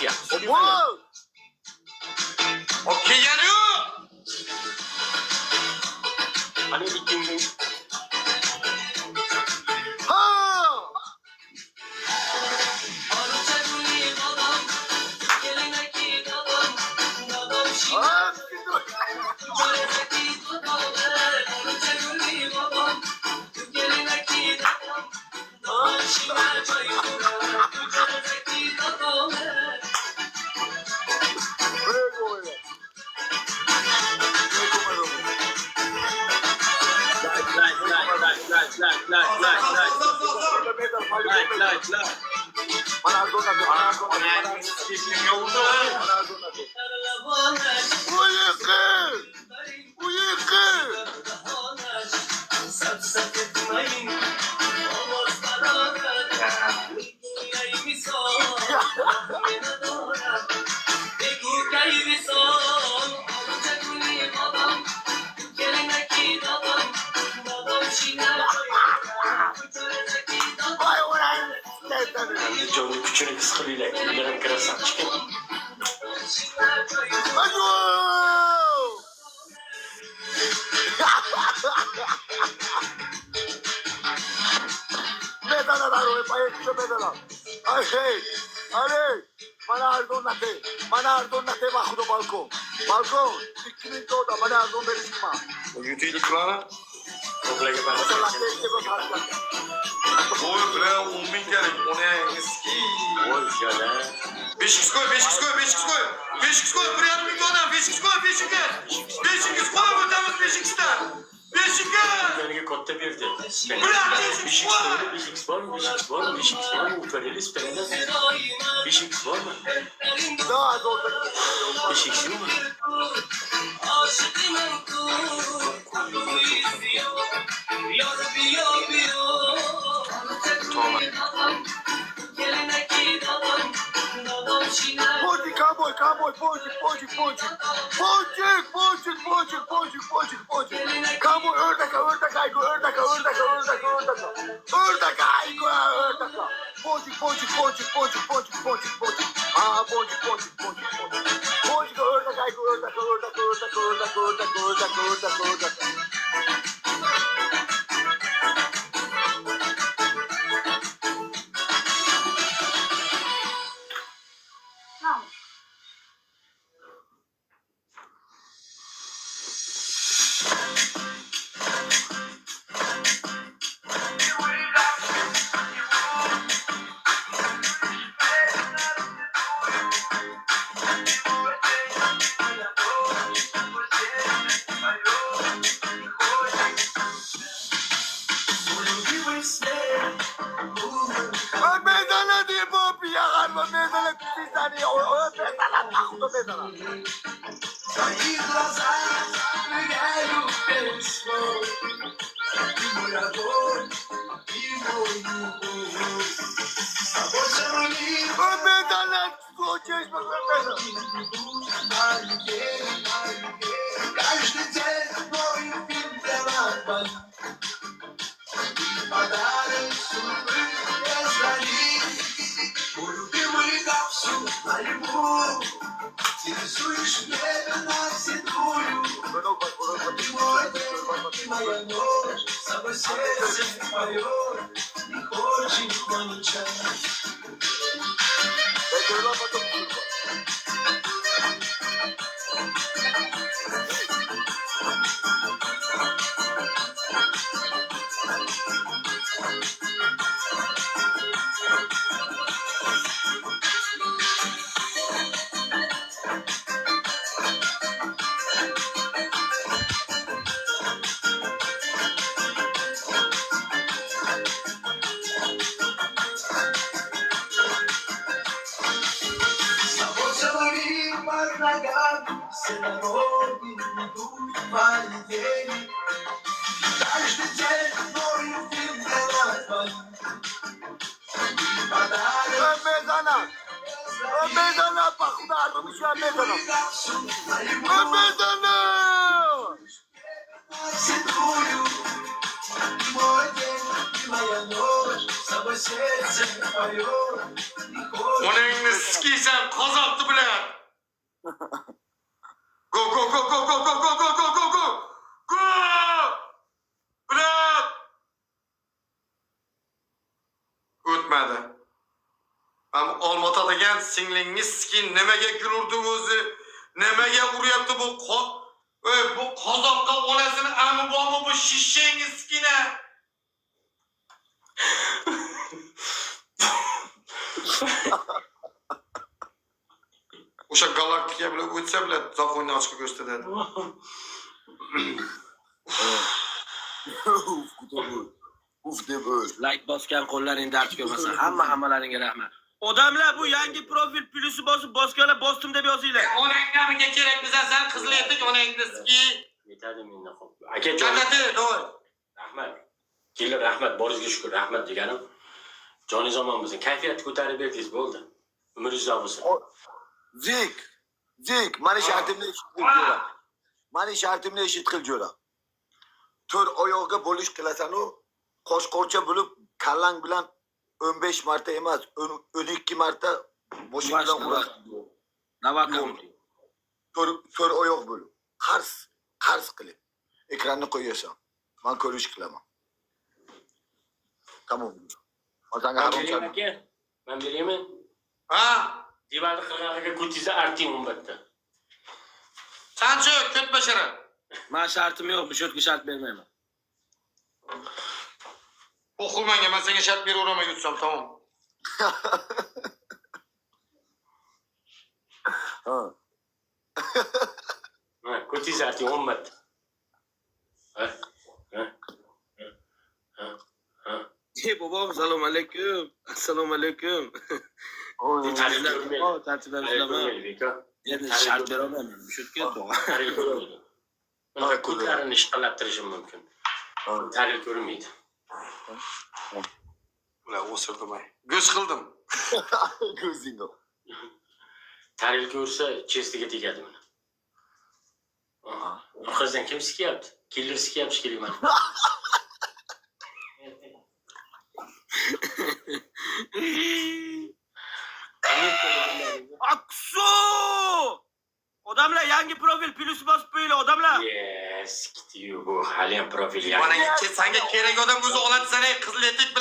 Россия. Okey yanıyor. Hani ikinci Johnny küçük kıskılıyla kimlerin kırarsan çıkın. Medala daro, paese medala. Arey, mana ardon nate bajo balcón. Balcón, 2000 doda, mana ardon verisma. Uyutuydu kulağına. Topla gibi ben. Oy bre 10 bin kere. O ne eski. Oy şöyle. 5x koy. 5x koy. Buraya bir gönderdim. 5x koy. 5x koy. Buradan 5x'ten. 5x. Belki kotta birdi. Bırak, Bir şey var. Bir şey var mı? Ufereli spelede. Bir şey var mı? Daha zorda. Bir şey mi var? Cowboy, Cowboy, ördek aygo. Ördek. Твои глаза влияют весной, ты мой огонь и мой любовь. С тобой целый мир, каждый день новый фильм для нас. Подарок судьбы без границ, мой любимый капсул наяву. Ты рисуешь небо навсегдую. Ты мой день и моя ночь, с собой сердце мое не хочет молчать. Все дороги ведут мои дни. Каждый день новый фильм для нас двоих. Mezana bak, bu da armış ya mezana. Mezana! Мой день и моя ночь, с собой сердце поет, не хочет. Oningni sikiysan qozoqni bilan. Go go go go go go go go go go go. Go! Bilat! O'tmadi. Ama Olmota degan singlingiz sikin nimaga kulurding o'zi? Nimaga uryapti bu bu qozoqqa onasini ami bormi bu shishangiz sikina? O'sha galaktika bilan o'tsa bile zafonini ochib ko'rsatadi. Uf deb o'l. Like bosgan qo'llaring dard ko'rmasa, hammalaringga rahmat. Odamlar bu yangi profil plusi bosganlar bosdim deb yozinglar. Onangga kerak bizlar sen qizli etik onangni ski. Yetadi mendan xo'p. Aka Jannati, davay. rahmat. Kelin rahmat, boringizga shukr, rahmat deganim. Joningiz omon bo'lsin. Kayfiyatni ko'tarib berdingiz, bo'ldi. Umringiz uzoq bo'lsin. Zik, mani shartimni eshitqil jo'ra. Mani shartimni eshitqil jo'ra. 4 oyoqqa bo'lish qilasan-u, qo'shqo'rcha bo'lib, kallang bilan 15 marta emas, 12 marta boshing bilan urasan. Navaqam. 4 oyoq bo'lib, qars qilib ekranni qo'yasan. Men ko'rish qilaman. Tamom. O'zanga Men harom beraymi aka? Men beraymi? Ha? Divarni qirg'og'iga ko'tingizni arting umbatda. Sanchi ko't bashara. Men shartim yo'q, bu shotga shart bermayman. O'qilmanga men senga shart beraveraman yutsam, tamom. Ha. Ha, ko'tingizni arting umbatda. Ha? Hey bobom, assalomu alaykum. Assalomu alaykum. Tartiblar bilaman. Endi shart beraman. Bu shotga to'g'ri. Bunaqa ko'zlarini ishqalabtirishim mumkin. Taril ko'rmaydi. Ular o'sirdim ay. Go'sh qildim. Ko'zingga. Taril ko'rsa chestiga tegadi buni. Orqasidan kim sikyapti? Killer sikyapti shekilli mana. Aksu! Odamlar yangi profil plusi bosib qo'yinglar, odamlar. Yes, kitiyu bu hali ham profil Mana senga kerak odam o'zi oladi sanay qizil etik bilan.